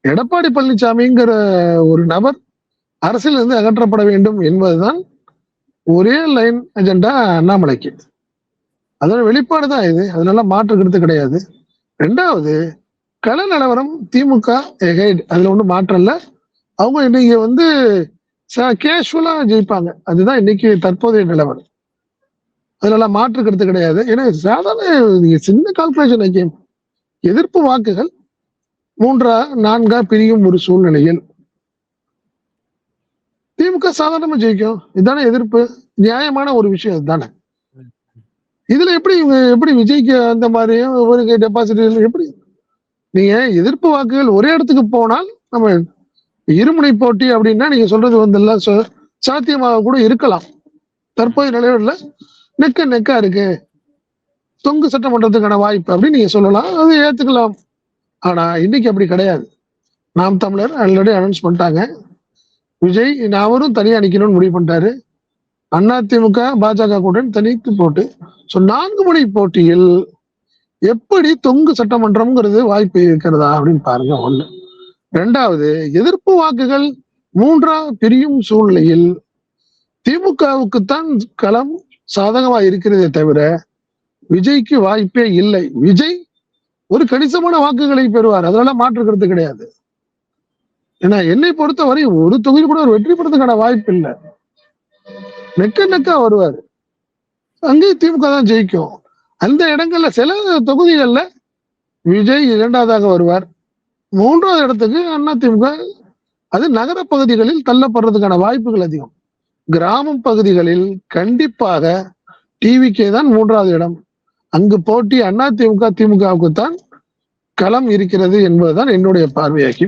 எடப்பாடி பழனிசாமிங்கிற ஒரு நபர் அரசியல் இருந்து அகற்றப்பட வேண்டும் என்பதுதான் ஒரே லைன் அஜெண்டா அண்ணாமலைக்கு. அதோட வெளிப்பாடு தான் இது. அதனால மாற்று கருத்து கிடையாது. ரெண்டாவது, கள நிலவரம் திமுக அதுல ஒன்றும் மாற்றம் இல்லை. அவங்க இன்னைக்கு கேஷுவலா ஜெயிப்பாங்க. அதுதான் இன்னைக்கு தற்போதைய நிலவரம். அதனால மாற்று கருத்து கிடையாது. ஏன்னா சாதாரண நீங்க சின்ன கால்குலேஷன் கேம். எதிர்ப்பு வாக்குகள் 3 4 பிரியும் ஒரு சூழ்நிலையில் திமுக சாதாரணமா ஜெயிக்கும். இதுதானே எதிர்ப்பு. நியாயமான ஒரு விஷயம் இதுதானே. இதுல எப்படி விஜய்க்கு அந்த மாதிரியும் இவருக்கு டெபாசிட் எப்படி நீங்க எதிர்ப்பு வாக்குகள் ஒரே இடத்துக்கு போனால் நம்ம இருமுனை போட்டி அப்படின்னா நீங்க சொல்றது சாத்தியமாக கூட இருக்கலாம். தற்போதைய நிலையில நெக்கா இருக்கு, தொங்கு சட்டமன்றத்துக்கான வாய்ப்பு அப்படின்னு நீங்க சொல்லலாம், அது ஏத்துக்கலாம். ஆனா இன்னைக்கு அப்படி கிடையாது. நாம் தமிழர் ஆல்ரெடி அனௌன்ஸ் பண்ணிட்டாங்க, விஜய் அவரும் தனியா நிக்கணும்னு முடிவு பண்ணிட்டாரு. அதிமுக பாஜக கூட்டணி தனித்து போட்டு 4 முனை போட்டியில் எப்படி தொங்கு சட்டமன்றம்ங்கிறது வாய்ப்பு இருக்கிறதா அப்படின்னு பாருங்க. ஒண்ணு. ரெண்டாவது, எதிர்ப்பு வாக்குகள் 3 பிரியும் சூழ்நிலையில் திமுகவுக்குத்தான் களம் சாதகமா இருக்கிறதே தவிர விஜய்க்கு வாய்ப்பே இல்லை. விஜய் ஒரு கணிசமான வாக்குகளை பெறுவார். அதனால மாற்று கருத்து கிடையாது. ஏன்னா என்னை பொறுத்தவரை ஒரு தொகுதி கூட ஒரு வெற்றி பெறதுக்கான வாய்ப்பு இல்லை. நெக்கா வருவார். அங்கேயும் திமுக தான் ஜெயிக்கும். அந்த இடங்கள்ல சில தொகுதிகள்ல விஜய் 2வதாக வருவார். 3வது இடத்துக்கு அதிமுக, அது நகர பகுதிகளில் தள்ளப்படுறதுக்கான வாய்ப்புகள் அதிகம். கிராமம் பகுதிகளில் கண்டிப்பாக டிவிகே தான் 3வது இடம். அங்கு போட்டி அதிமுக திமுகவுக்கு தான் களம் இருக்கிறது என்பதுதான் என்னுடைய பார்வையாக்கி